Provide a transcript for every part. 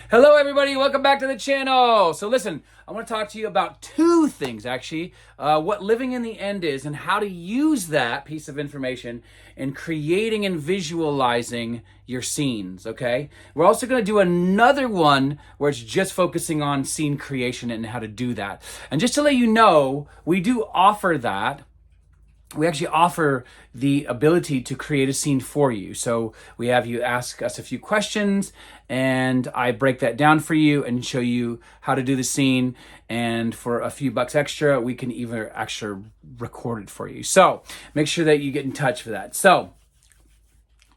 Hello, everybody. Welcome back to the channel. So listen, I want to talk to you about two things, actually. What living in the end is and how to use that piece of information in creating and visualizing your scenes, okay? We're also going to do another one where it's just focusing on scene creation and how to do that. And just to let you know, we do offer that. We actually offer the ability to create a scene for you. So we have you ask us a few questions and I break that down for you and show you how to do the scene. And for a few bucks extra, we can even actually record it for you. So make sure that you get in touch for that. So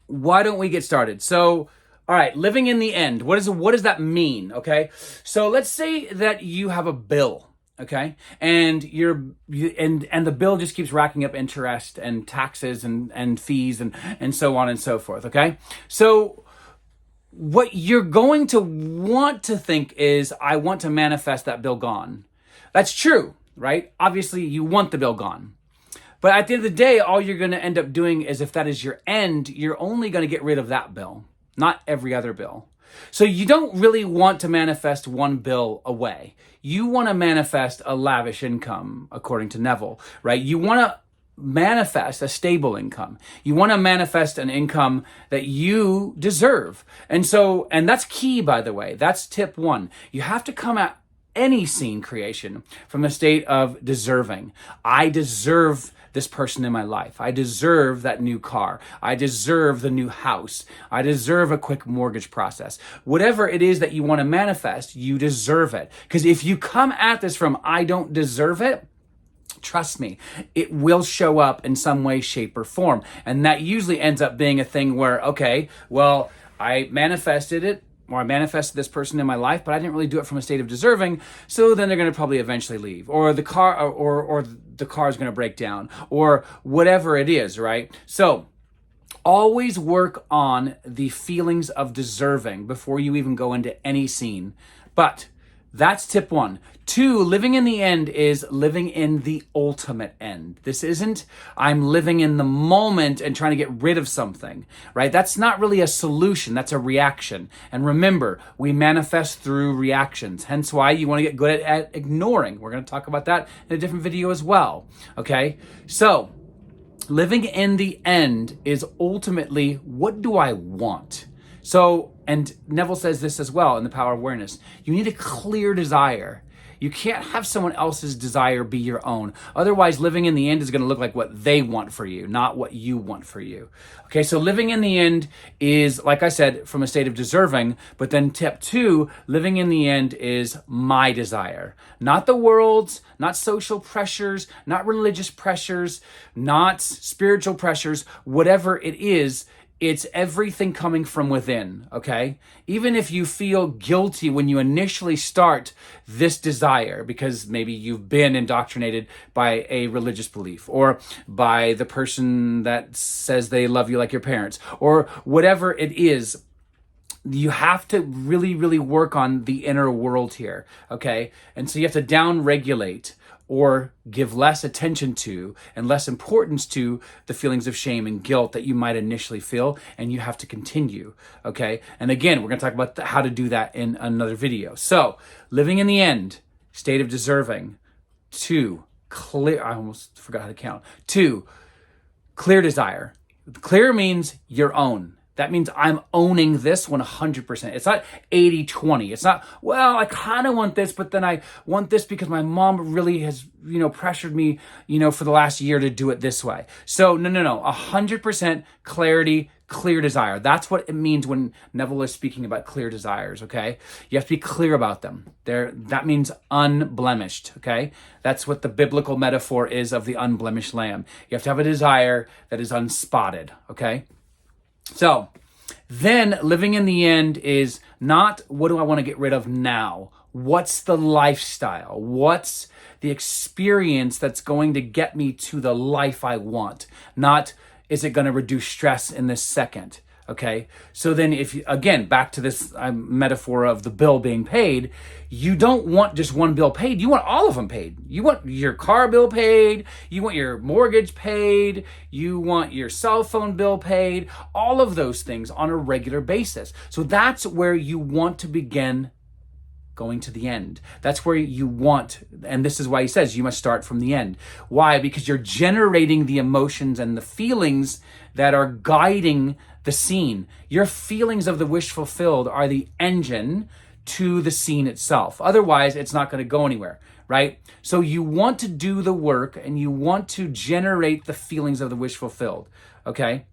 why don't we get started? So, all right, living in the end, what does that mean? Okay. So let's say that you have a bill. Okay, and and the bill just keeps racking up interest and taxes and fees and so on and so forth. Okay, so what you're going to want to think is, I want to manifest that bill gone. That's true, right? Obviously, you want the bill gone. But at the end of the day, all you're going to end up doing is, if that is your end, you're only going to get rid of that bill, not every other bill. So you don't really want to manifest one bill away. You want to manifest a lavish income, according to Neville, right? You want to manifest a stable income. You want to manifest an income that you deserve. And that's key, by the way. That's tip one. You have to come at any scene creation from a state of deserving. I deserve this person in my life. I deserve that new car. I deserve the new house. I deserve a quick mortgage process. Whatever it is that you want to manifest, you deserve it. Because if you come at this from, I don't deserve it, trust me, it will show up in some way, shape, or form. And that usually ends up being a thing where, okay, well, I manifested it, or I manifested this person in my life, but I didn't really do it from a state of deserving. So then they're going to probably eventually leave, or the car, or the car is going to break down, or whatever it is, right? So always work on the feelings of deserving before you even go into any scene. But that's tip one. Two, living in the end is living in the ultimate end. This isn't, I'm living in the moment and trying to get rid of something, right? That's not really a solution. That's a reaction. And remember, we manifest through reactions. Hence why you want to get good at ignoring. We're going to talk about that in a different video as well. Okay. So living in the end is ultimately, what do I want? So, and Neville says this as well in The Power of Awareness. You need a clear desire. You can't have someone else's desire be your own. Otherwise, living in the end is going to look like what they want for you, not what you want for you. Okay, so living in the end is, like I said, from a state of deserving. But then tip two, living in the end is my desire. Not the world's, not social pressures, not religious pressures, not spiritual pressures, whatever it is. It's everything coming from within, okay? Even if you feel guilty when you initially start this desire, because maybe you've been indoctrinated by a religious belief, or by the person that says they love you like your parents, or whatever it is, you have to really, really work on the inner world here, okay? And so you have to down-regulate or give less attention to and less importance to the feelings of shame and guilt that you might initially feel, and you have to continue, okay? And again, we're going to talk about how to do that in another video. So, living in the end, state of deserving. Two, clear, I almost forgot how to count. Two, clear desire. Clear means your own. That means I'm owning this 100%. It's not 80-20. It's not, well, I kind of want this, but then I want this because my mom really has, pressured me, for the last year to do it this way. So no. 100% clarity, clear desire. That's what it means when Neville is speaking about clear desires, okay? You have to be clear about them. That means unblemished, okay? That's what the biblical metaphor is of the unblemished lamb. You have to have a desire that is unspotted, okay? So then living in the end is not, what do I want to get rid of now? What's the lifestyle? What's the experience that's going to get me to the life I want? Not, is it going to reduce stress in this second? Okay, so then if you, again, back to this metaphor of the bill being paid, you don't want just one bill paid. You want all of them paid. You want your car bill paid. You want your mortgage paid. You want your cell phone bill paid. All of those things on a regular basis. So that's where you want to begin going to the end. That's where you want, and this is why he says you must start from the end. Why? Because you're generating the emotions and the feelings that are guiding the scene. Your feelings of the wish fulfilled are the engine to the scene itself. Otherwise, it's not going to go anywhere, right? So you want to do the work and you want to generate the feelings of the wish fulfilled, okay?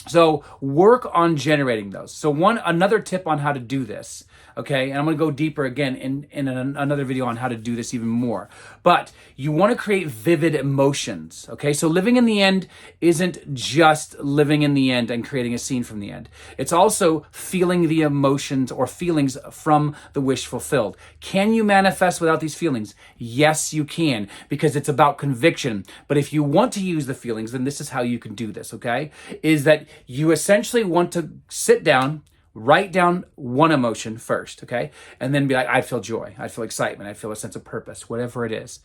So work on generating those. So another tip on how to do this, okay? And I'm going to go deeper again in another video on how to do this even more. But you want to create vivid emotions, okay? So living in the end isn't just living in the end and creating a scene from the end. It's also feeling the emotions or feelings from the wish fulfilled. Can you manifest without these feelings? Yes, you can, because it's about conviction. But if you want to use the feelings, then this is how you can do this, okay? Is that you essentially want to sit down, write down one emotion first, okay? And then be like, I feel joy, I feel excitement, I feel a sense of purpose, whatever it is.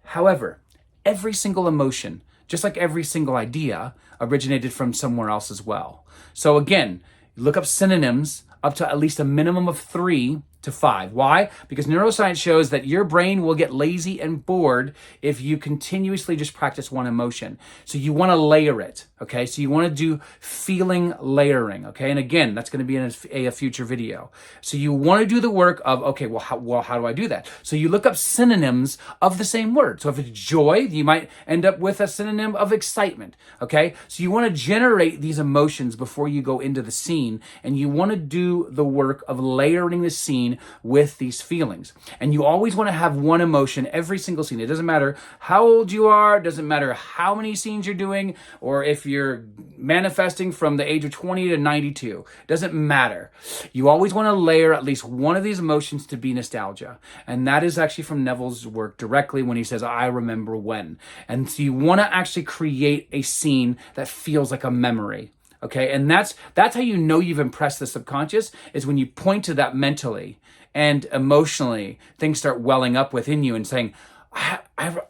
However, every single emotion, just like every single idea, originated from somewhere else as well. So again, look up synonyms up to at least a minimum of 3 to 5. Why? Because neuroscience shows that your brain will get lazy and bored if you continuously just practice one emotion. So you want to layer it, okay? So you want to do feeling layering, okay? And again, that's going to be in a future video. So you want to do the work of, okay, well, how do I do that? So you look up synonyms of the same word. So if it's joy, you might end up with a synonym of excitement, okay? So you want to generate these emotions before you go into the scene, and you want to do the work of layering the scene with these feelings. And you always want to have one emotion every single scene. It doesn't matter how old you are, it doesn't matter how many scenes you're doing, or if you're manifesting from the age of 20 to 92. It doesn't matter. You always want to layer at least one of these emotions to be nostalgia. And that is actually from Neville's work directly when he says, I remember when. And so you want to actually create a scene that feels like a memory. Okay, and that's how you know you've impressed the subconscious, is when you point to that mentally and emotionally, things start welling up within you and saying, I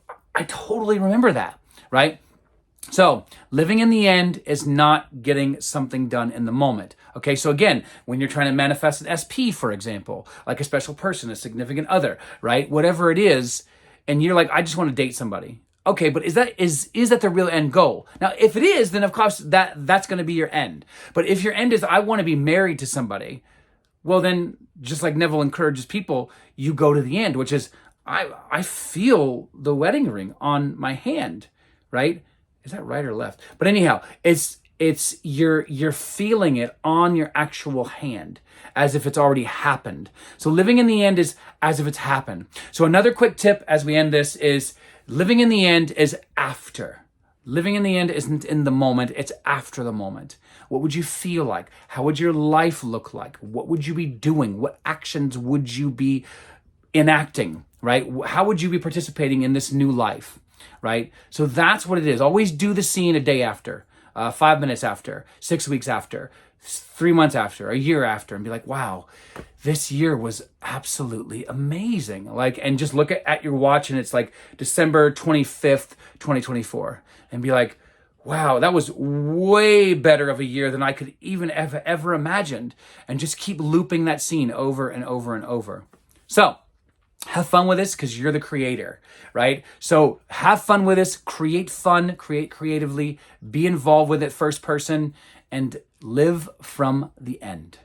totally remember that, right? So living in the end is not getting something done in the moment. Okay, so again, when you're trying to manifest an SP, for example, like a special person, a significant other, right? Whatever it is, and you're like, I just want to date somebody. Okay, but is that the real end goal? Now, if it is, then of course that's going to be your end. But if your end is I want to be married to somebody, well then, just like Neville encourages people, you go to the end, which is I feel the wedding ring on my hand, right? Is that right or left? But anyhow, it's you're feeling it on your actual hand as if it's already happened. So living in the end is as if it's happened. So another quick tip as we end this is living in the end is after. Living in the end isn't in the moment, it's after the moment. What would you feel like? How would your life look like? What would you be doing? What actions would you be enacting, right? How would you be participating in this new life, right? So that's what it is. Always do the scene a day after, 5 minutes after, 6 weeks after, 3 months after, a year after, and be like, wow, this year was absolutely amazing. Like, and just look at your watch and it's like December 25th, 2024, and be like, wow, that was way better of a year than I could even ever imagined. And just keep looping that scene over and over and over. So have fun with this because you're the creator, right? So have fun with this, create fun, create creatively, be involved with it first person, and live from the end.